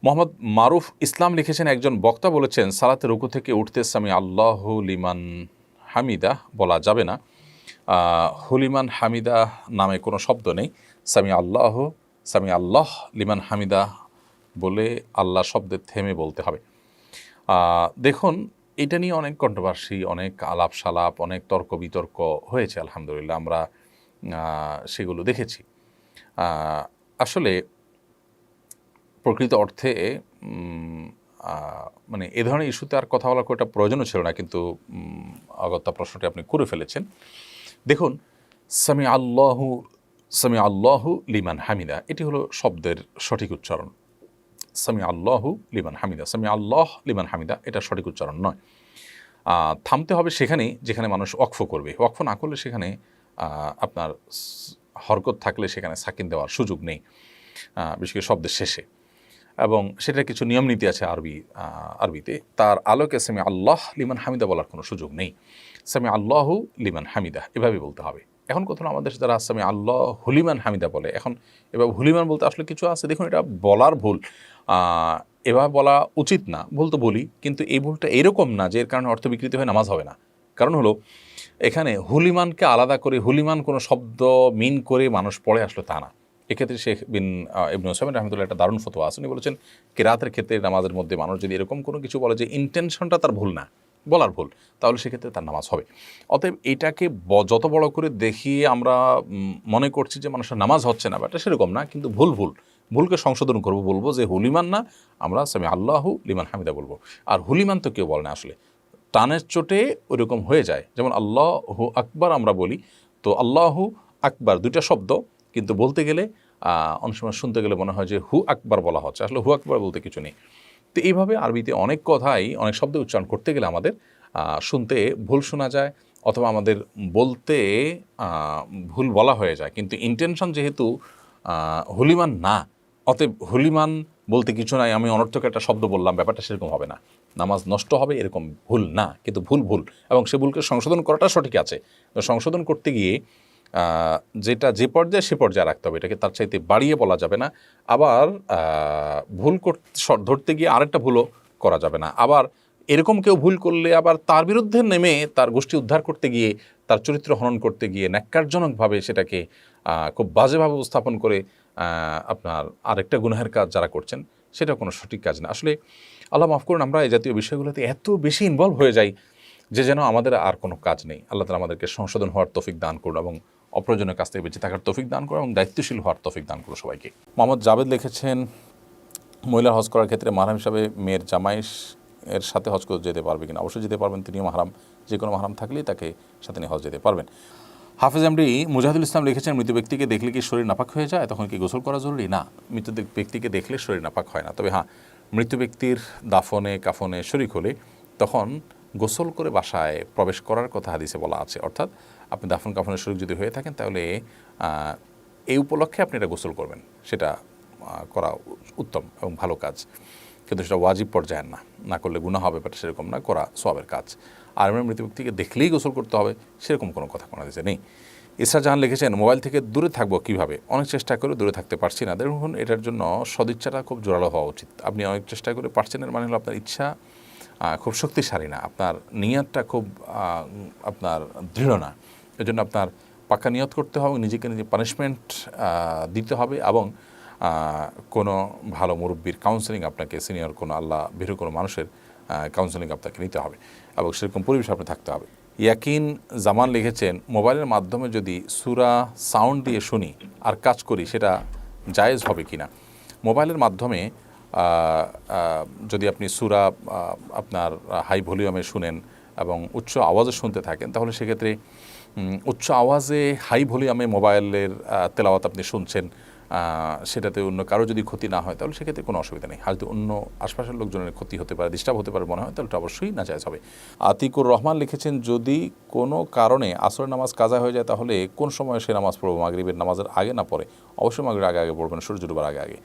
মোহাম্মদ মারুফ ইসলাম লিখেছেন, একজন বক্তা বলেছেন সালাতে রুকু থেকে উঠতে সামি আল্লাহু লিমান হামিদা বলা যাবে না। হুলিমান হামিদা নামে কোনো শব্দ নেই। সামি আল্লাহ লিমান হামিদা বলে আল্লাহ শব্দের থেমে বলতে হবে। দেখুন, এটা নিয়ে অনেক কন্ট্রোভার্সি, অনেক আলাপ সালাপ, অনেক তর্ক বিতর্ক হয়েছে। আলহামদুলিল্লাহ আমরা সেগুলো দেখেছি। আসলে প্রকৃত অর্থে মানে এ ধরনের ইস্যুতে আর কথা বলার একটা প্রয়োজনও ছিল না, কিন্তু অগত্যা প্রশ্নটি আপনি করে ফেলেছেন। দেখুন, সামি আল্লাহু লিমান হামিদা এটি হলো শব্দের সঠিক উচ্চারণ। সামি আল্লাহু লিমান হামিদা, সামি আল্লাহ লিমান হামিদা এটা সঠিক উচ্চারণ নয়। থামতে হবে সেখানেই যেখানে মানুষ ওয়াকফ করবে। ওয়াকফ না করলে সেখানে আপনার হরকত থাকলে সেখানে সাকিন দেওয়ার সুযোগ নেই, বিশেষ করে শব্দের শেষে, এবং সেটার কিছু নিয়ম নীতি আছে আরবিতে। তার আলোকে সামি আল্লাহ লিমান হামিদা বলার কোনো সুযোগ নেই। সামি আল্লাহু লিমান হামিদা এভাবে বলতে হবে। এখন কোথাও আমাদের যারা সামি আল্লাহ হুলিমান হামিদা বলে, এখন এবার হুলিমান বলতে আসলে কিছু আছে। দেখুন, এটা বলার ভুল, এভাবে বলা উচিত না। ভুল তো বলি, কিন্তু এই ভুলটা এরকম না যে এর কারণে অর্থ বিকৃতি হয়ে নামাজ হবে না। কারণ হলো এখানে হুলিমানকে আলাদা করে হুলিমান কোনো শব্দ মিন করে মানুষ পড়ে আসলো তা না। এক্ষেত্রে শেখ বিন ইবনে উসাইমিন রাহমাতুল্লাহ একটা দারুণ ফতোয়া আছে। উনি বলেছেন কিরাতের ক্ষেত্রে নামাজের মধ্যে মানুষ যদি এরকম কোনো কিছু বলে যে ইন্টেনশনটা তার ভুল না, বলার ভুল, তাহলে সেক্ষেত্রে তার নামাজ হবে। অতএব এটাকে যত বড় করে দেখিয়ে আমরা মনে করছি যে মানুষের নামাজ হচ্ছে না, এটা সেরকম না, কিন্তু ভুলকে সংশোধন করব, বলবো যে হুলিমান না, আমরা সামি আল্লাহু লিমান হামিদা বলবো। আর হুলিমান তো কেউ বলে না, আসলে টানের চোটে ওইরকম হয়ে যায়। যেমন আল্লাহু আকবার আমরা বলি, তো আল্লাহু আকবার দুইটা শব্দ, কিন্তু বলতে গেলে অনেক সময় শুনতে গেলে মনে হয় যে হু আকবার বলা হচ্ছে, আসলে হু আকবার বলতে কিছু নেই। তো এইভাবে আরবিতে অনেক কথাই, অনেক শব্দ উচ্চারণ করতে গেলে আমাদের শুনতে ভুল শোনা যায়, অথবা আমাদের বলতে ভুল বলা হয়ে যায়। কিন্তু ইন্টেনশন যেহেতু হুলিমান না, অতএব হুলিমান বলতে কিছু নাই, আমি অনর্থক একটা শব্দ বললাম, ব্যাপারটা সেরকম হবে না। নামাজ নষ্ট হবে এরকম ভুল না, কিন্তু ভুল, এবং সে ভুলকে সংশোধন করাটা সঠিক আছে। সংশোধন করতে গিয়ে যেটা যে পর্যায়ে সে পর্যায়ে রাখতে হবে, এটাকে তার চাইতে বাড়িয়ে বলা যাবে না। আবার ভুল ধরতে গিয়ে আরেকটা ভুলও করা যাবে না। আবার এরকম কেউ ভুল করলে আবার তার বিরুদ্ধে নেমে তার গোষ্ঠী উদ্ধার করতে গিয়ে, তার চরিত্র হনন করতে গিয়ে ন্যাক্কারজনকভাবে সেটাকে খুব বাজেভাবে উপস্থাপন করে আপনার আরেকটা গুনাহের কাজ যারা করছেন, সেটা কোনো সঠিক কাজ না। আসলে আল্লাহ মাফ করুন, আমরা এই জাতীয় বিষয়গুলোতে এত বেশি ইনভলভ হয়ে যাই যে যেন আমাদের আর কোনো কাজ নেই। আল্লাহ তাআলা আমাদেরকে সংশোধন হওয়ার তৌফিক দান করুন, এবং অপ্রয়োজনীয় কাজ থেকে বেঁচে থাকার তৌফিক দান করুন, এবং দায়িত্বশীল হওয়ার তৌফিক দান করুন সবাইকে। মোহাম্মদ জাভেদ লিখেছেন, মহিলার হজ করার ক্ষেত্রে মাহরাম হিসাবে মেয়ের জামাই এর সাথে হজ করতে যেতে পারবে কিনা? অবশ্যই যেতে পারবেন, তিনিও মাহরাম, যে কোনো মাহরাম থাকলেই তাকে সাথে নিয়ে হজ যেতে পারবেন। হাফেজ এমডি মুজাহিদুল ইসলাম লিখেছেন, মৃত ব্যক্তিকে দেখলে কি শরীর নাপাক হয়ে যায়? তখন কি গোসল করা জরুরি? না, মৃত ব্যক্তিকে দেখলে শরীর নাপাক হয় না। তবে হ্যাঁ, মৃত ব্যক্তির দাফনে কাফনে শরীক হলে তখন গোসল করে বাসায় প্রবেশ করার কথা হাদিসে বলা আছে। অর্থাৎ আপনি দাফন কাফনের শরীক যদি হয়ে থাকেন, তাহলে এই উপলক্ষে আপনি এটা গোসল করবেন, সেটা করা উত্তম এবং ভালো কাজ। কিন্তু সেটা ওয়াজিব পর্যায়ের না করলে গুনাহ হবে, বাট সেরকম না, করা সওয়াবের কাজ। আর মৃত ব্যক্তিকে দেখলেই গোসল করতে হবে, সেরকম কোনো কথা কোনো দিতে নেই। ইসরা জাহান লিখেছেন, মোবাইল থেকে দূরে থাকবো কীভাবে? অনেক চেষ্টা করে দূরে থাকতে পারছি না। দেখুন, এটার জন্য সদিচ্ছাটা খুব জোরালো হওয়া উচিত। আপনি অনেক চেষ্টা করে পারছেন, এর মানে হলো আপনার ইচ্ছা খুব শক্তিশালী না, আপনার নিয়তটা খুব আপনার দৃঢ় না। এজন্য আপনার পাক্কা নিয়ত করতে হবে, নিজেকে নিজে পানিশমেন্ট দিতে হবে, এবং কোনো ভালো মুরব্বীর কাউন্সেলিং আপনাকে, সিনিয়র কোনো আল্লাহ ভীরু কোনো মানুষের কাউন্সেলিং আপনাকে নিতে হবে, এবং সেরকম পরিবেশ আপনি থাকতে হবে। ইয়াকিন জামান লিখেছেন, মোবাইলের মাধ্যমে যদি সূরা সাউন্ড দিয়ে শুনি আর কাজ করি, সেটা জায়েজ হবে কি না? মোবাইলের মাধ্যমে যদি আপনি সূরা আপনার হাই ভলিউমে শুনেন এবং উচ্চ আওয়াজে শুনতে থাকেন, তাহলে সেক্ষেত্রে উচ্চ আওয়াজে হাই ভলিউমে মোবাইলের তেলাওয়াত আপনি শুনছেন, সেটাতে অন্য কারো যদি ক্ষতি না হয়, তাহলে সেক্ষেত্রে কোনো অসুবিধা নেই। হয়তো অন্য আশপাশের লোকজনের ক্ষতি হতে পারে, ডিস্টার্ব হতে পারে মনে হয়, তাহলে অবশ্যই নাজায়েজ হবে। আতিকুর রহমান লিখেছেন, যদি কোনো কারণে আসরের নামাজ কাজা হয়ে যায়, তাহলে কোন সময় সে নামাজ পড়বো? মাগরিবের নামাজের আগে না পরে? অবশ্যই মাগরিবের আগে পড়বেন, সূর্য ডোবার আগে।